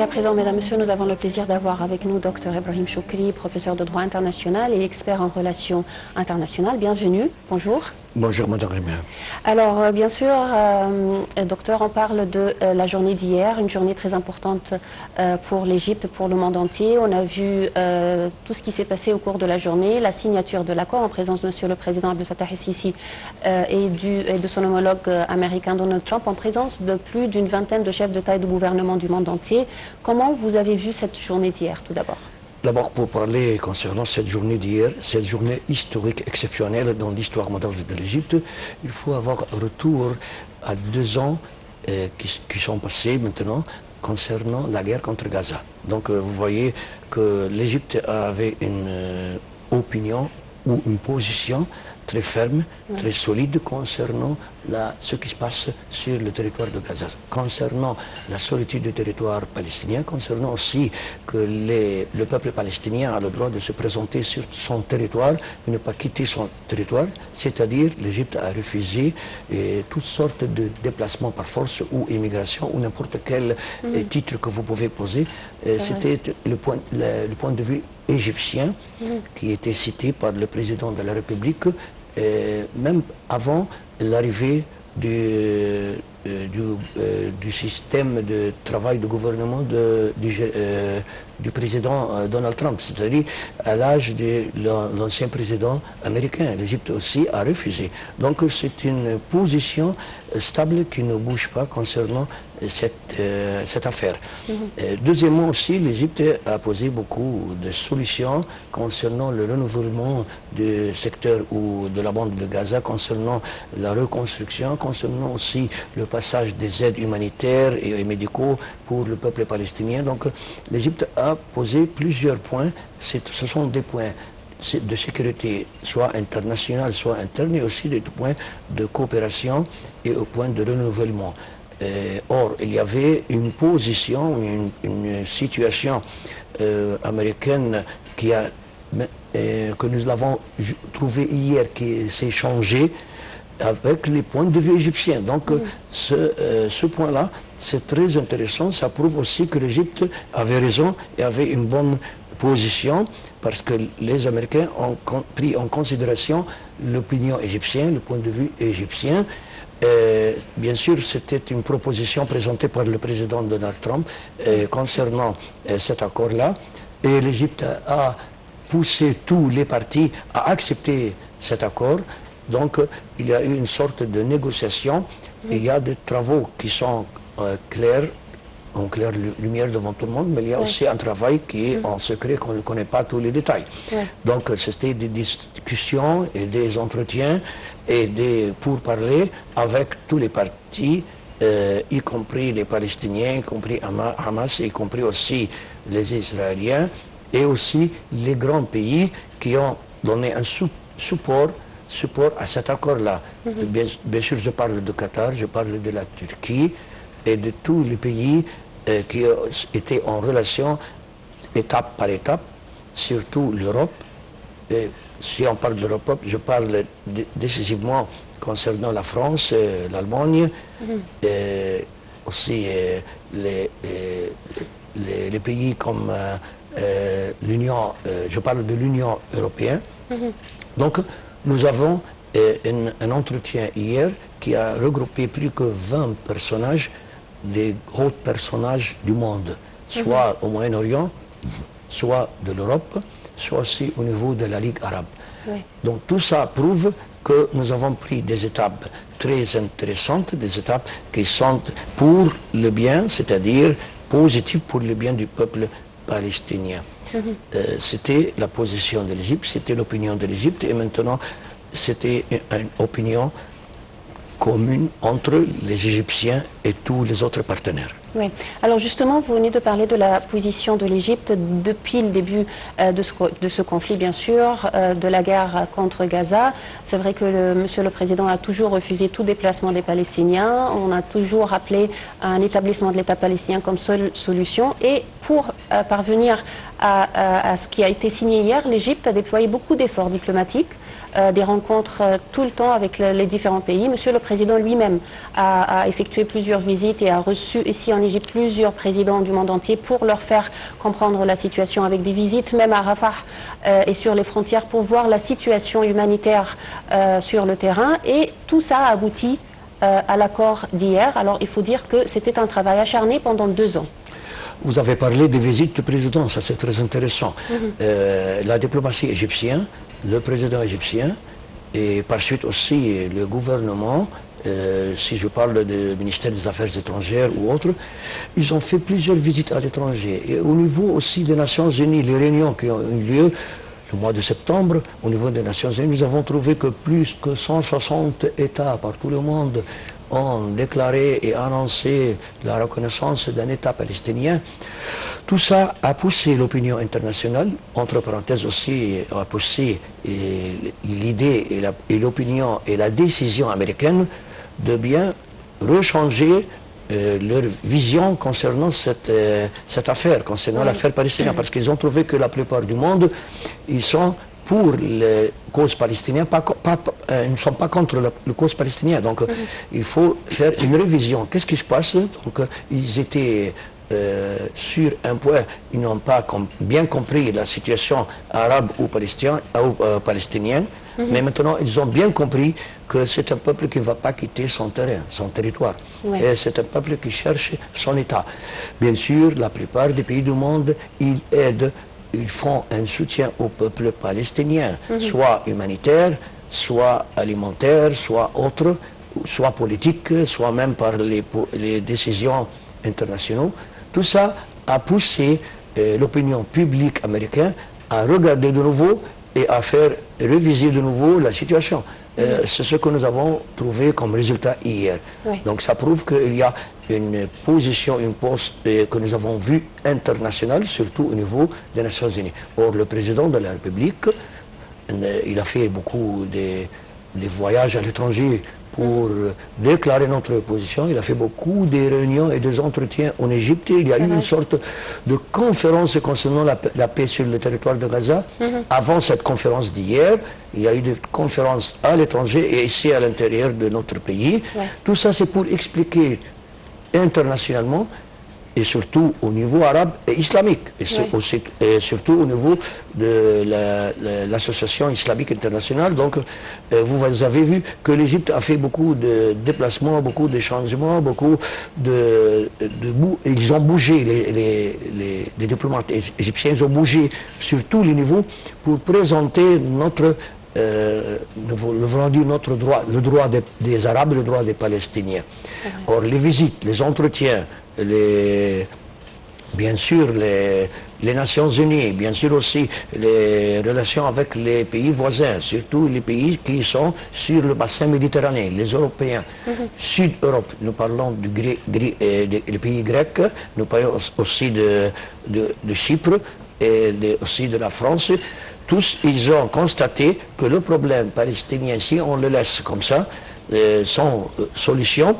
à présent, mesdames et messieurs, nous avons le plaisir d'avoir avec nous Dr Ibrahim Choukri, professeur de droit international et expert en relations internationales. Bienvenue, bonjour. Bonjour Madame Rémien. Alors bien sûr, docteur, on parle de la journée d'hier, une journée très importante pour l'Égypte, pour le monde entier. On a vu tout ce qui s'est passé au cours de la journée, la signature de l'accord en présence de Monsieur le Président Abdel Fattah el-Sisi et de son homologue américain Donald Trump, en présence de plus d'une vingtaine de chefs d'État et de gouvernement du monde entier. Comment vous avez vu cette journée d'hier tout d'abord? D'abord, pour parler concernant cette journée d'hier, cette journée historique exceptionnelle dans l'histoire moderne de l'Égypte, il faut avoir retour à 2 ans qui sont passés maintenant concernant la guerre contre Gaza. Donc vous voyez que l'Égypte avait une opinion ou une position très ferme, très solide concernant ce qui se passe sur le territoire de Gaza, concernant la solitude du territoire palestinien, concernant aussi que le peuple palestinien a le droit de se présenter sur son territoire et ne pas quitter son territoire, c'est-à-dire l'Égypte a refusé toutes sortes de déplacements par force ou immigration ou n'importe quel titre que vous pouvez poser. C'était le point de vue égyptien qui était cité par le président de la République même avant l'arrivée du système de travail du gouvernement du président Donald Trump, c'est-à-dire à l'âge de l'ancien président américain. L'Égypte aussi a refusé. Donc c'est une position stable qui ne bouge pas concernant cette affaire. Deuxièmement aussi, l'Égypte a posé beaucoup de solutions concernant le renouvellement du secteur ou de la bande de Gaza, concernant la reconstruction, concernant aussi le passage des aides humanitaires et médicaux pour le peuple palestinien. Donc l'Égypte a posé plusieurs points. Ce sont des points de sécurité, soit internationale, soit interne, et aussi des points de coopération et au point de renouvellement. Or, il y avait une position, une situation américaine que nous l'avons trouvé hier, qui s'est changée avec les points de vue égyptiens. Donc ce point-là, c'est très intéressant. Ça prouve aussi que l'Égypte avait raison et avait une bonne position, parce que les Américains ont pris en considération l'opinion égyptienne, le point de vue égyptien. Bien sûr, c'était une proposition présentée par le président Donald Trump concernant cet accord-là, et l'Égypte a poussé tous les partis à accepter cet accord. Donc il y a eu une sorte de négociation, il y a des travaux qui sont clairs, en claire lumière devant tout le monde, mais il y a aussi un travail qui est en secret, qu'on ne connaît pas tous les détails. Donc c'était des discussions et des entretiens et des pourparlers avec tous les partis, y compris les Palestiniens, y compris Hamas, y compris aussi les Israéliens, et aussi les grands pays qui ont donné un support à cet accord-là. Bien sûr, je parle de Qatar, je parle de la Turquie et de tous les pays qui étaient en relation étape par étape, surtout l'Europe. Et si on parle de l'Europe, je parle décisivement concernant la France, l'Allemagne, et aussi les pays comme l'Union, je parle de l'Union européenne. Donc nous avons un entretien hier qui a regroupé plus que 20 personnages, des gros personnages du monde, soit au Moyen-Orient, soit de l'Europe, soit aussi au niveau de la Ligue arabe. Donc tout ça prouve que nous avons pris des étapes très intéressantes, des étapes qui sont pour le bien, c'est-à-dire positives pour le bien du peuple palestinien. C'était la position de l'Égypte, c'était l'opinion de l'Égypte, et maintenant c'était une opinion commune entre les Égyptiens et tous les autres partenaires. Oui. Alors justement, vous venez de parler de la position de l'Égypte depuis le début de ce conflit, bien sûr, de la guerre contre Gaza. C'est vrai que Monsieur le Président a toujours refusé tout déplacement des Palestiniens. On a toujours appelé un établissement de l'État palestinien comme seule solution. Et pour parvenir à ce qui a été signé hier, l'Égypte a déployé beaucoup d'efforts diplomatiques des rencontres tout le temps avec les différents pays. Monsieur le Président lui-même a effectué plusieurs visites et a reçu ici en Égypte plusieurs présidents du monde entier pour leur faire comprendre la situation, avec des visites même à Rafah et sur les frontières pour voir la situation humanitaire sur le terrain. Et tout ça a abouti à l'accord d'hier. Alors il faut dire que c'était un travail acharné pendant 2 ans. Vous avez parlé des visites du président, ça c'est très intéressant. La diplomatie égyptienne, le président égyptien et par suite aussi le gouvernement, si je parle du ministère des Affaires étrangères ou autres, ils ont fait plusieurs visites à l'étranger. Et au niveau aussi des Nations Unies, les réunions qui ont eu lieu le mois de septembre, au niveau des Nations Unies, nous avons trouvé que plus que 160 États par tout le monde ont déclaré et annoncé la reconnaissance d'un État palestinien. Tout ça a poussé l'opinion internationale, entre parenthèses aussi, a poussé l'idée et l'opinion et la décision américaine de bien rechanger leur vision concernant cette affaire, concernant l'affaire palestinienne, parce qu'ils ont trouvé que la plupart du monde, ils sont pour les causes palestiniennes, ils ne sont pas contre la cause palestinienne. Donc il faut faire une révision. Qu'est-ce qui se passe? Donc ils étaient sur un point, ils n'ont pas bien compris la situation arabe ou palestinienne, mais maintenant ils ont bien compris que c'est un peuple qui ne va pas quitter son terrain, son territoire. Et c'est un peuple qui cherche son État. Bien sûr, la plupart des pays du monde, ils aident, ils font un soutien au peuple palestinien, soit humanitaire, soit alimentaire, soit autre, soit politique, soit même par les décisions internationales. Tout ça a poussé l'opinion publique américaine à regarder de nouveau et à faire réviser de nouveau la situation. C'est ce que nous avons trouvé comme résultat hier. Donc ça prouve qu'il y a une position, une poste que nous avons vue internationale, surtout au niveau des Nations Unies. Or, le président de la République, il a fait beaucoup de voyages à l'étranger pour déclarer notre position. Il a fait beaucoup de réunions et des entretiens en Égypte. Il y a eu une sorte de conférence concernant la paix sur le territoire de Gaza. Avant cette conférence d'hier, il y a eu des conférences à l'étranger et ici à l'intérieur de notre pays. Tout ça, c'est pour expliquer internationalement et surtout au niveau arabe et islamique, et surtout au niveau de l'association islamique internationale. Donc, vous avez vu que l'Égypte a fait beaucoup de déplacements, beaucoup de changements, beaucoup ils ont bougé, les diplomates égyptiens, ils ont bougé sur tous les niveaux pour présenter notre notre droit, le droit des Arabes et le droit des Palestiniens. Or, les visites, les entretiens, bien sûr les Nations Unies, bien sûr aussi les relations avec les pays voisins, surtout les pays qui sont sur le bassin méditerranéen, les Européens, Sud-Europe, nous parlons des pays grecs, nous parlons aussi de Chypre et aussi de la France. Tous, ils ont constaté que le problème palestinien, si on le laisse comme ça, sans solution,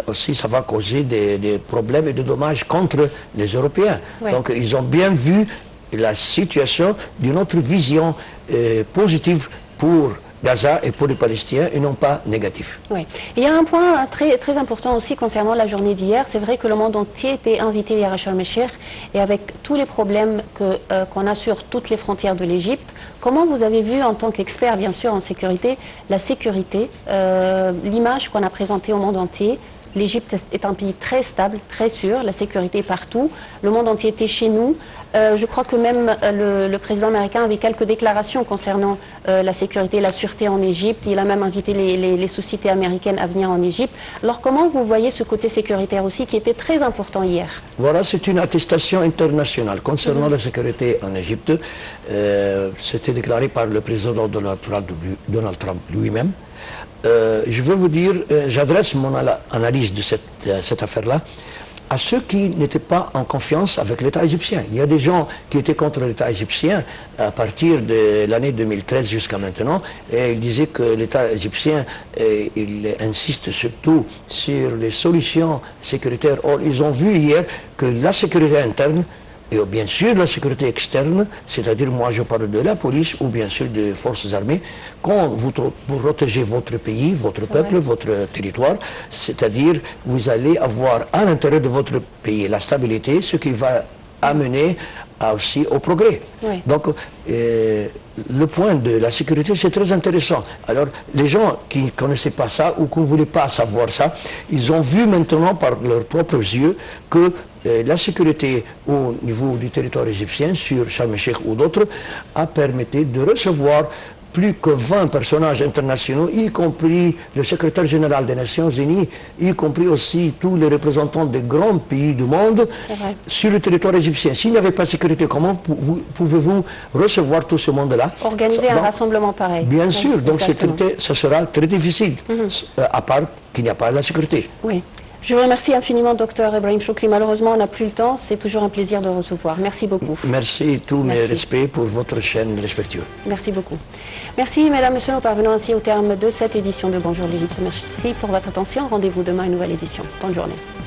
aussi ça va causer des problèmes et des dommages contre les Européens. Donc ils ont bien vu la situation d'une autre vision positive pour Gaza et pour les Palestiniens et non pas négatif. Il y a un point très important aussi concernant la journée d'hier. C'est vrai que le monde entier était invité hier à Sharm el-Sheikh et avec tous les problèmes qu'on a sur toutes les frontières de l'Égypte, comment vous avez vu en tant qu'expert bien sûr en sécurité, la sécurité, l'image qu'on a présentée au monde entier? L'Égypte est un pays très stable, très sûr, la sécurité partout, le monde entier était chez nous. Je crois que même le président américain avait quelques déclarations concernant la sécurité et la sûreté en Égypte. Il a même invité les sociétés américaines à venir en Égypte. Alors comment vous voyez ce côté sécuritaire aussi qui était très important hier? Voilà, c'est une attestation internationale concernant la sécurité en Égypte. C'était déclaré par le président Donald Trump lui-même. Je veux vous dire, j'adresse mon analyse de cette affaire-là à ceux qui n'étaient pas en confiance avec l'État égyptien. Il y a des gens qui étaient contre l'État égyptien à partir de l'année 2013 jusqu'à maintenant, et ils disaient que l'État égyptien, il insiste surtout sur les solutions sécuritaires. Or, ils ont vu hier que la sécurité interne Et bien sûr, la sécurité externe, c'est-à-dire moi je parle de la police ou bien sûr des forces armées, quand vous protégez votre pays, votre peuple, votre territoire, c'est-à-dire vous allez avoir à l'intérieur de votre pays la stabilité, ce qui va amener aussi au progrès. Oui. Donc, le point de la sécurité, c'est très intéressant. Alors, les gens qui ne connaissaient pas ça ou qui ne voulaient pas savoir ça, ils ont vu maintenant par leurs propres yeux que la sécurité au niveau du territoire égyptien, sur Sharm el-Sheikh ou d'autres, a permis de recevoir plus que 20 personnages internationaux, y compris le secrétaire général des Nations Unies, y compris aussi tous les représentants des grands pays du monde, sur le territoire égyptien. S'il n'y avait pas de sécurité, comment pouvez-vous recevoir tout ce monde-là? Organiser un rassemblement pareil. Bien sûr, donc ce sera très difficile, à part qu'il n'y a pas la sécurité. Oui. Je vous remercie infiniment, Dr Ibrahim Choukri. Malheureusement, on n'a plus le temps. C'est toujours un plaisir de recevoir. Merci beaucoup. Merci et tous mes respects pour votre chaîne respectueuse. Merci beaucoup. Merci, mesdames, messieurs. Nous parvenons ainsi au terme de cette édition de Bonjour l'Égypte. Merci pour votre attention. Rendez-vous demain à une nouvelle édition. Bonne journée.